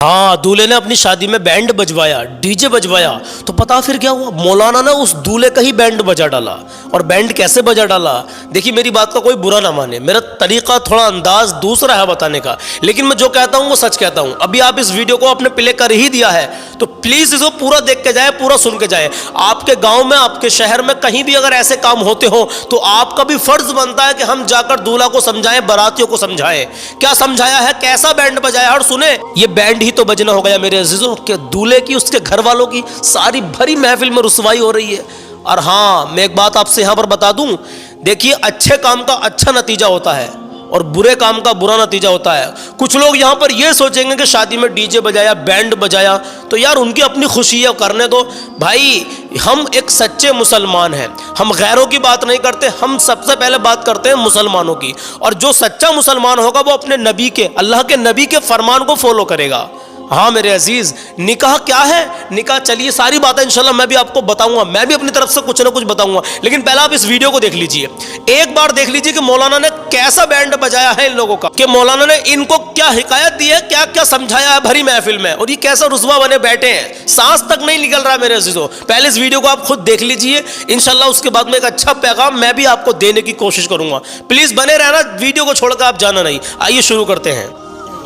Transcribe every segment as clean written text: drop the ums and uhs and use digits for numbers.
हाँ, दूल्हे ने अपनी शादी में बैंड बजवाया, डीजे बजवाया, तो पता फिर क्या हुआ, मौलाना ने उस दूल्हे का ही बैंड बजा डाला। और बैंड कैसे बजा डाला, देखिए मेरी बात का कोई बुरा ना माने, मेरा तरीका थोड़ा अंदाज दूसरा है बताने का, लेकिन मैं जो कहता हूँ वो सच कहता हूँ। अभी आप इस वीडियो को आपने प्ले कर ही दिया है, तो प्लीज इसको पूरा देख के जाए, पूरा सुन के जाए। आपके गांव में, आपके शहर में कहीं भी अगर ऐसे काम होते हो तो आपका भी फर्ज बनता है कि हम जाकर दूल्हा को समझाएं, बारातियों को समझाएं। क्या समझाया है, कैसा बैंड बजाया, और सुने ये बैंड ही तो बजना हो गया मेरे अजीजों कि दूल्हे की, उसके घर वालों की सारी भरी महफिल में रुसवाई हो रही है। और हाँ, मैं एक बात आपसे यहां पर बता दूं, देखिए अच्छे काम का अच्छा नतीजा होता है और बुरे काम का बुरा नतीजा होता है। कुछ लोग यहां पर यह सोचेंगे कि शादी में डीजे बजाया, बैंड बजाया, तो यार उनकी अपनी खुशी है, करने दो भाई। हम एक सच्चे मुसलमान हैं, हम गैरों की बात नहीं करते, हम सबसे पहले बात करते हैं मुसलमानों की। और जो सच्चा मुसलमान होगा वो अपने नबी के, अल्लाह के नबी के फरमान को फॉलो करेगा। हाँ मेरे अजीज, निकाह क्या है, निकाह चलिए सारी बातें इंशाल्लाह मैं भी आपको बताऊंगा, मैं भी अपनी तरफ से कुछ ना कुछ बताऊंगा, लेकिन पहले आप इस वीडियो को देख लीजिए, एक बार देख लीजिए कि मौलाना ने कैसा बैंड बजाया है इन लोगों का, कि मौलाना ने इनको क्या हिकायत दी है, क्या क्या समझाया है भरी महफिल में, और ये कैसा रुसवा बने बैठे हैं, सांस तक नहीं निकल रहा है मेरे अजीजों। पहले इस वीडियो को आप खुद देख लीजिए, इंशाल्लाह उसके बाद में एक अच्छा पैगाम मैं भी आपको देने की कोशिश करूंगा। प्लीज बने रहना, वीडियो को छोड़कर आप जाना नहीं। आइए शुरू करते हैं।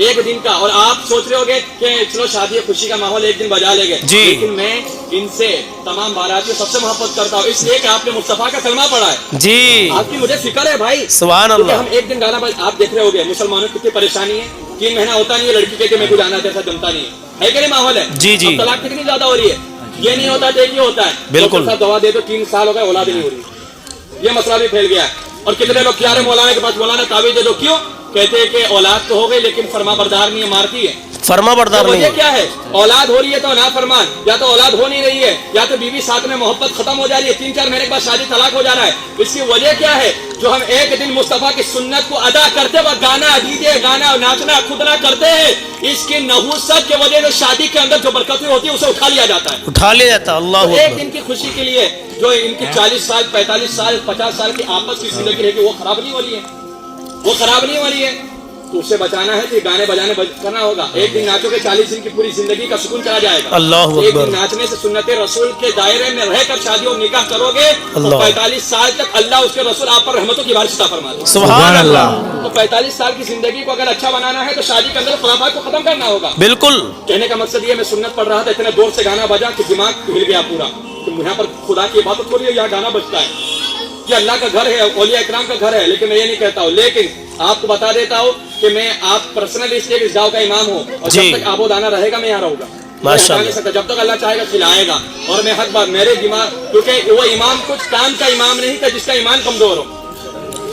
एक दिन का, और आप सोच रहे होगे कि चलो शादी खुशी का माहौल एक दिन बजा लेंगे जी, लेकिन मैं इनसे तमाम बारातियों सबसे मोहब्बत करता हूँ, इसलिए कि आपने मुस्तफा का कलमा पढ़ा है जी, आपकी मुझे फिक्र है भाई, सुभान अल्लाह। हम एक दिन गाना आप देख रहे होगे, मुसलमानों की कितनी परेशानी है, 3 महीना होता नहीं है लड़की के मेरे को जाना जैसा जमता नहीं है कि नहीं माहौल है जी जी, तलाक कितनी ज्यादा हो रही है, ये नहीं होता तो ये होता है, बिल्कुल दवा दे दो 3 साल हो गए औलाद नहीं हो रही, ये मसला भी फैल गया है। और कितने लोग क्या रहे मौलाना के पास, मौलाना ताबीज दे दो, क्यों कहते हैं कि औलाद तो हो गई लेकिन फरमा बरदार नहीं है, मारती है, फरमा बरदार नहीं है। क्या है, औलाद हो रही है तो ना फरमान, या तो औलाद हो नहीं रही है, या तो बीवी साथ में मोहब्बत खत्म हो जा रही है, 3-4 महीने के बाद शादी तलाक हो जा रहा है। इसकी वजह क्या है, जो हम एक दिन मुस्तफा की सुन्नत को अदा करते वक्त गाना, डीजे गाना, नाचना खुदना करते हैं, इसकी नहुसत के वजह से शादी के अंदर जो बरकतें होती है उसे उठा लिया जाता है, उठा लिया जाता है। अल्लाह, एक दिन की खुशी के लिए जो इनकी 40 साल 45 साल 50 साल की आपस की जिंदगी रहेगी वो खराब नहीं हो रही है, वो खराब नहीं हो रही है, तो उसे बचाना है कि गाने बजाने करना होगा। एक दिन नाचोगे 40 दिन की पूरी जिंदगी का सुकून चला जाएगा। अल्लाह, एक दिन नाचने से सुन्नते रसूल के दायरे में रहकर शादी और निकाह करोगे तो 45 साल तक अल्लाह उसके रसूल आप पर रहमतों की बारिश अता फरमाते हैं, सुभान अल्लाह। तो 45 साल की जिंदगी को अगर अच्छा बनाना है तो शादी के अंदर खुराफात को खत्म करना होगा। बिल्कुल, कहने का मकसद ये, मैं सुन्नत पढ़ रहा था, इतने जोर से गाना बजा कि दिमाग हिल गया पूरा, तो यहाँ पर खुदा की इबादत हो रही है, यहाँ गाना बजता है, कि अल्लाह का घर है, औलिया इकराम का घर है, लेकिन मैं ये नहीं कहता हूँ, लेकिन आपको बता देता हूँ कि मैं आप पर्सनली इस गाँव का इमाम हूँ, और जब तक आबोदाना रहेगा मैं यहाँ रहूंगा, माशाअल्लाह, जब तक अल्लाह चाहेगा खिलाएगा। और मैं हक बात, मेरे दिमाग, क्योंकि वो इमाम कुछ काम का इमाम नहीं था जिसका ईमान कमजोर हो,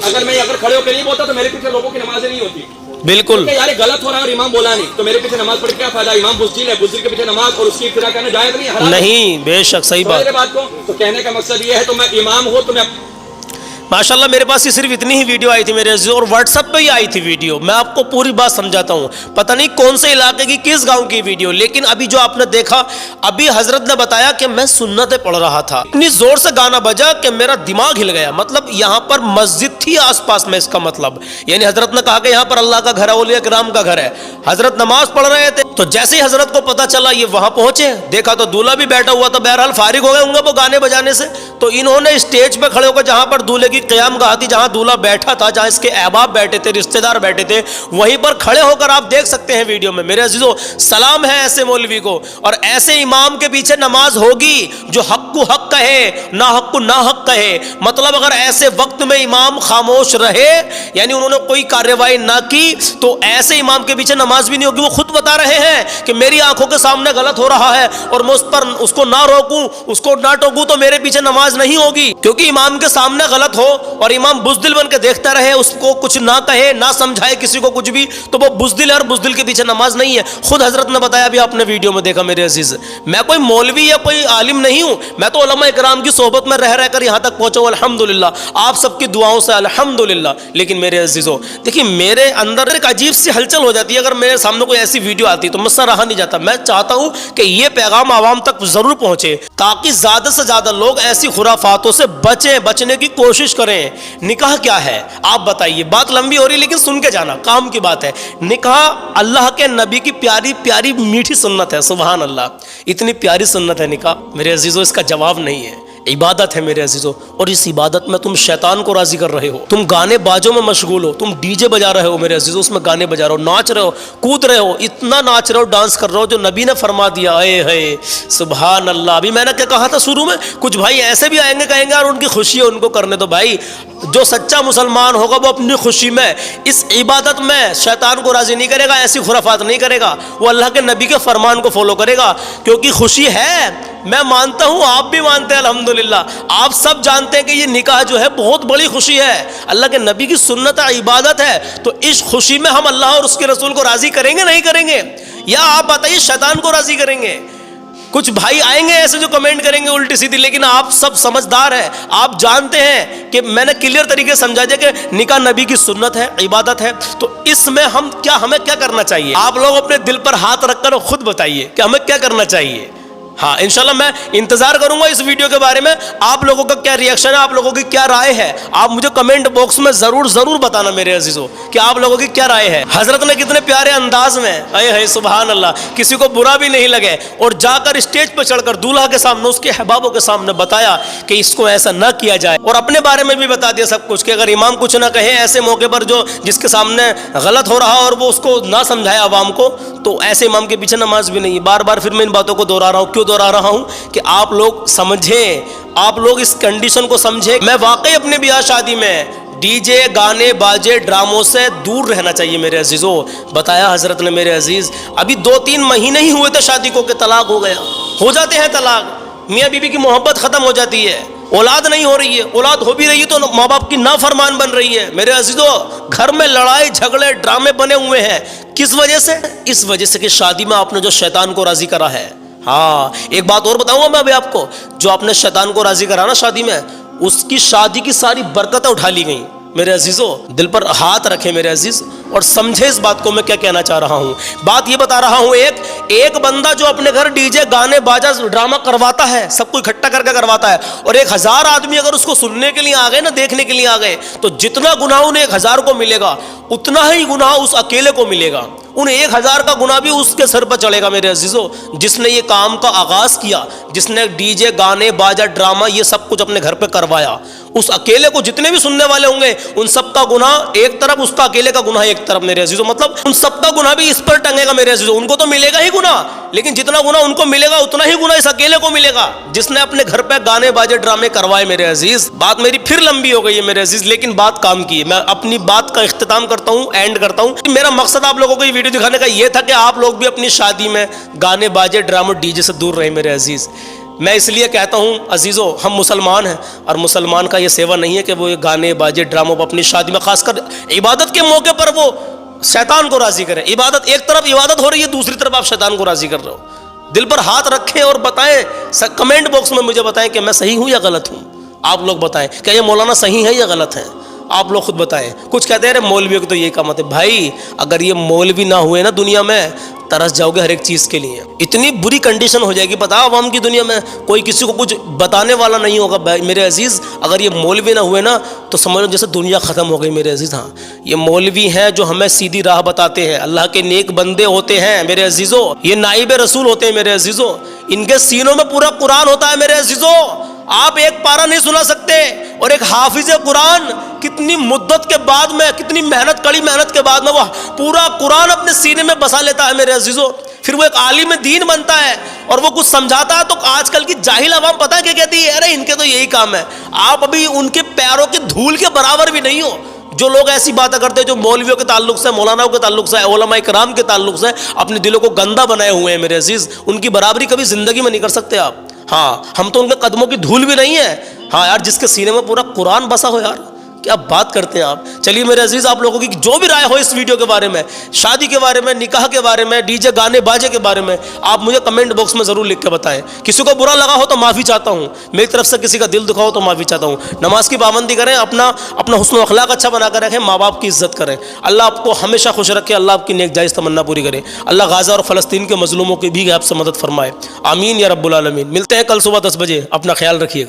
अगर खड़े होकर नहीं बोलता तो मेरे पीछे लोगों की नमाजें नहीं होती, बिल्कुल यार गलत हो रहा है और इमाम बोला नहीं तो मेरे पीछे नमाज पढ़ क्या फायदा, इमाम बुज़दिल है, बुज़दिल के पीछे नमाज और उसकी इब्तिदा करना जायज़ नहीं, हराम नहीं, बेशक सही बात को। तो कहने का मकसद ये है, तो मैं इमाम हूँ तो मैं माशाल्लाह, मेरे पास ये सिर्फ इतनी ही वीडियो आई थी मेरे अज़ीज़, और व्हाट्सएप पे ही आई थी वीडियो, मैं आपको पूरी बात समझाता हूँ, पता नहीं कौन से इलाके की किस गांव की वीडियो, लेकिन अभी जो आपने देखा, अभी हजरत ने बताया कि मैं सुन्नतें पढ़ रहा था, इतनी जोर से गाना बजा कि मेरा दिमाग हिल गया। मतलब यहाँ पर मस्जिद थी आसपास में, इसका मतलब यानी हजरत ने कहा कि यहाँ पर अल्लाह का घर है, औलिया किराम का घर है, हजरत नमाज पढ़ रहे थे, तो जैसे ही हजरत को पता चला, ये वहां पहुंचे, देखा तो दूल्हा भी बैठा हुआ था, बहरहाल फारिग हो गए होंगे वो गाने बजाने से, तो इन्होंने स्टेज पे खड़े होकर, जहां पर दूल्हे की क़याम गाह थी, जहां दूल्हा बैठा था, जहां इसके अहबाब बैठे थे, रिश्तेदार बैठे थे, वहीं पर खड़े होकर आप देख सकते हैं वीडियो में मेरे अजीजों, सलाम है ऐसे मौलवी को, और ऐसे इमाम के पीछे नमाज होगी जो हक को हक कहे, ना हक को ना हक कहे। मतलब अगर ऐसे वक्त में इमाम खामोश रहे, यानी उन्होंने कोई कार्यवाही ना की, तो ऐसे इमाम के पीछे नमाज भी नहीं होगी। वो खुद बता रहे हैं कि मेरी आंखों के सामने गलत हो रहा है और मैं उस पर उसको ना रोकूं, उसको ना टोकूं, तो मेरे पीछे नमाज नहीं होगी, क्योंकि इमाम के सामने गलत हो और इमाम बुज़दिल बन के देखता रहे, उसको कुछ ना कहे, ना समझाए किसी को कुछ भी, तो वो बुज़दिल है और बुज़दिल के पीछे नमाज नहीं है। खुद हजरत ने बताया, भी आपने वीडियो में देखा मेरे अजीज। मैं कोई मौलवी या कोई आलिम नहीं हूं, मैं तो उलमा इकराम की सोहबत में रह रहकर यहां तक पहुंचा हूं, अल्हम्दुलिल्लाह, आप सबकी दुआओं से अल्हम्दुलिल्लाह। लेकिन मेरे अजीजों, देखिए मेरे अंदर एक अजीब सी हलचल हो जाती है अगर मेरे सामने कोई ऐसी वीडियो आती, तो मुझसे रहा नहीं जाता। मैं चाहता हूं कि ये पैगाम आवाम तक जरूर पहुंचे, ताकि ज्यादा से ज्यादा लोग ऐसी खुराफातों से बचने की कोशिश کریں نکاح کیا ہے. آپ بتائیے, بات لمبی ہو رہی لیکن سن کے جانا, کام کی بات ہے. نکاح اللہ کے نبی کی پیاری پیاری میٹھی سنت ہے. سبحان اللہ, اتنی پیاری سنت ہے نکاح میرے عزیزو, اس کا جواب نہیں ہے. عبادت ہے میرے عزیزو, اور اس عبادت میں تم شیطان کو راضی کر رہے ہو. تم گانے باجوں میں مشغول ہو, تم ڈی جے بجا رہے ہو میرے عزیزو, اس میں گانے بجا رہے ہو, ناچ رہے ہو, کود رہے ہو, اتنا ناچ رہے ہو, ڈانس کر رہے ہو جو نبی نے فرما دیا. اے ہے سبحان اللہ. ابھی میں نے کیا کہا تھا شروع میں, کچھ بھائی ایسے بھی آئیں گے کہیں گے اور ان کی خوشی ہے ان کو کرنے دو. بھائی جو سچا مسلمان ہوگا وہ اپنی خوشی میں اس عبادت میں شیطان کو راضی نہیں کرے گا, ایسی خرافات نہیں کرے گا, وہ اللہ کے نبی کے فرمان کو فالو کرے گا. کیونکہ خوشی ہے, میں مانتا ہوں, آپ بھی مانتے ہیں الحمدللہ, آپ سب جانتے ہیں کہ یہ نکاح جو ہے بہت بڑی خوشی ہے, اللہ کے نبی کی سنت ہے, عبادت ہے. تو اس خوشی میں ہم اللہ اور اس کے رسول کو راضی کریں گے نہیں کریں گے, یا آپ بتائیے شیطان کو راضی کریں گے؟ کچھ بھائی آئیں گے ایسے جو کمنٹ کریں گے الٹی سیدھی, لیکن آپ سب سمجھدار ہیں, آپ جانتے ہیں کہ میں نے کلیئر طریقے سے سمجھا دیا کہ نکاح نبی کی سنت ہے, عبادت ہے. تو اس میں ہمیں کیا کرنا چاہیے؟ آپ لوگ اپنے دل پر ہاتھ رکھ کر خود بتائیے کہ ہمیں کیا کرنا چاہیے. ہاں انشاءاللہ میں انتظار کروں گا اس ویڈیو کے بارے میں, آپ لوگوں کا کیا ریئیکشن ہے, آپ لوگوں کی کیا رائے ہے, آپ مجھے کمنٹ باکس میں ضرور بتانا میرے عزیزوں کہ آپ لوگوں کی کیا رائے ہے. حضرت نے کتنے پیارے انداز میں, اے ہے سبحان اللہ, کسی کو برا بھی نہیں لگے, اور جا کر اسٹیج پہ چڑھ کر دولہا کے سامنے, اس کے احبابوں کے سامنے بتایا کہ اس کو ایسا نہ کیا جائے, اور اپنے بارے میں بھی بتا دیا سب کچھ کہ اگر امام کچھ نہ کہے ایسے موقع پر جو جس کے سامنے غلط ہو رہا اور وہ اس کو نہ سمجھائے عوام کو, تو ایسے امام کے پیچھے نماز بھی نہیں. بار بار پھر میں ان باتوں کو دوہرا رہا ہوں, کیوں دوہرا رہا ہوں کہ آپ لوگ سمجھیں, آپ لوگ اس کنڈیشن کو سمجھیں. میں واقعی اپنے بیاہ شادی میں ڈی جے گانے باجے ڈراموں سے دور رہنا چاہیے میرے عزیزوں. بتایا حضرت نے میرے عزیز, ابھی 2-3 مہینے ہی ہوئے تھے شادی کو کہ طلاق ہو گیا. ہو جاتے ہیں طلاق, میاں بیوی کی محبت ختم ہو جاتی ہے, اولاد نہیں ہو رہی ہے, اولاد ہو بھی رہی ہے تو ماں باپ کی نافرمان بن رہی ہے. میرے عزیزوں گھر میں لڑائی جھگڑے ڈرامے بنے ہوئے ہیں. کس وجہ سے؟ اس وجہ سے کہ شادی میں آپ نے جو شیطان کو راضی کرا ہے. ہاں ایک بات اور بتاؤں گا میں ابھی آپ کو, جو آپ نے شیطان کو راضی کرا نا شادی میں, اس کی شادی کی ساری برکتیں اٹھا لی گئیں. میرے عزیزوں دل پر ہاتھ رکھے میرے عزیز, اور سمجھے اس بات کو میں کیا کہنا چاہ رہا ہوں. بات یہ بتا رہا ہوں, ایک بندہ جو اپنے گھر ڈی جے گانے باجا ڈرامہ کرواتا ہے, سب کو اکٹھا کر کے کرواتا ہے, اور 1000 آدمی اگر اس کو سننے کے لیے آ گئے نا, دیکھنے کے لیے آ گئے, تو جتنا گناہ انہیں 1000 کو ملے گا اتنا ہی گناہ اس اکیلے کو ملے گا. ان 1000 کا گناہ بھی اس کے سر پر چڑھے گا میرے عزیزوں, جس نے یہ کام کا آغاز کیا, جس نے ڈی جے گانے باجا ڈرامہ یہ سب کچھ اپنے گھر پہ کروایا. اس اکیلے کو جتنے بھی سننے والے ہوں گے ان سب کا گناہ ایک طرف, اس کا اکیلے کا گناہ ایک طرف میرے عزیزوں. مطلب ان سب کا گناہ بھی اس پر ٹنگے گا میرے عزیزوں. ان کو تو ملے گا ہی گناہ, لیکن جتنا گناہ ان کو ملے گا اتنا ہی گناہ اس اکیلے کو ملے گا جس نے اپنے گھر پہ گانے باجے ڈرامے کروائے میرے عزیز. بات میری پھر لمبی ہو گئی ہے میرے عزیز, لیکن بات کام کی ہے. میں اپنی بات کا اختتام کرتا ہوں, اینڈ کرتا ہوں. میرا مقصد آپ لوگوں کو یہ ویڈیو دکھانے کا یہ تھا کہ آپ لوگ بھی اپنی شادی میں گانے باجے ڈرامے ڈی جے سے دور رہیں میرے عزیز. میں اس لیے کہتا ہوں عزیزو, ہم مسلمان ہیں, اور مسلمان کا یہ سیوا نہیں ہے کہ وہ گانے باجے ڈراموں پر اپنی شادی میں, خاص کر عبادت کے موقع پر, وہ شیطان کو راضی کرے. عبادت ایک طرف عبادت ہو رہی ہے, دوسری طرف آپ شیطان کو راضی کر رہے ہو. دل پر ہاتھ رکھیں اور بتائیں, کمنٹ باکس میں مجھے بتائیں کہ میں صحیح ہوں یا غلط ہوں. آپ لوگ بتائیں کہ یہ مولانا صحیح ہے یا غلط ہے, آپ لوگ خود بتائیں. کچھ کہتے ہیں ارے مولویوں کی تو یہ کام ہے. بھائی اگر یہ مولوی نہ ہوئے نا دنیا میں, ترس جاؤ گے ہر ایک چیز کے لیے. اتنی بری کنڈیشن ہو جائے گی, بتا عوام کی دنیا میں کوئی کسی کو کچھ بتانے والا نہیں ہوگا. میرے عزیز اگر یہ مولوی نہ ہوئے نا تو سمجھ لو جیسے دنیا ختم ہو گئی میرے عزیز. ہاں یہ مولوی ہیں جو ہمیں سیدھی راہ بتاتے ہیں, اللہ کے نیک بندے ہوتے ہیں میرے عزیزوں, یہ نائب رسول ہوتے ہیں میرے عزیزوں, ان کے سینوں میں پورا قرآن ہوتا ہے میرے عزیزوں. آپ ایک پارہ نہیں سنا سکتے, اور ایک حافظ قرآن کتنی مدت کے بعد میں, کتنی محنت, کڑی محنت کے بعد میں وہ پورا قرآن اپنے سینے میں بسا لیتا ہے میرے عزیزوں. پھر وہ ایک عالم دین بنتا ہے اور وہ کچھ سمجھاتا ہے, تو آج کل کی جاہل عوام پتہ ہے کیا کہتی ہے, ارے ان کے تو یہی کام ہے. آپ ابھی ان کے پیروں کی دھول کے برابر بھی نہیں ہو. جو لوگ ایسی باتیں کرتے ہیں جو مولویوں کے تعلق سے, مولاناؤں کے تعلق سے, علماء کرام کے تعلق سے اپنے دلوں کو گندا بنائے ہوئے ہیں میرے عزیز, ان کی برابری کبھی زندگی میں نہیں کر سکتے آپ. ہاں ہم تو ان کے قدموں کی دھول بھی نہیں ہے. ہاں یار, جس کے سینے میں پورا قرآن بسا ہو, یار کیا بات کرتے ہیں آپ. چلیے میرے عزیز, آپ لوگوں کی جو بھی رائے ہو اس ویڈیو کے بارے میں, شادی کے بارے میں, نکاح کے بارے میں, ڈی جے گانے باجے کے بارے میں, آپ مجھے کمنٹ باکس میں ضرور لکھ کے بتائیں. کسی کو برا لگا ہو تو معافی چاہتا ہوں, میری طرف سے کسی کا دل دکھا ہو تو معافی چاہتا ہوں. نماز کی پابندی کریں, اپنا حسن و اخلاق اچھا بنا کر رکھیں, ماں باپ کی عزت کریں. اللہ آپ کو ہمیشہ خوش رکھے, اللہ آپ کی نیک جائز تمنا پوری کرے. اللہ غزہ اور فلسطین کے مظلوموں کی بھی آپ سے مدد فرمائے. آمین یا رب العالمین. ملتے ہیں کل صبح 10 بجے, اپنا خیال رکھیے.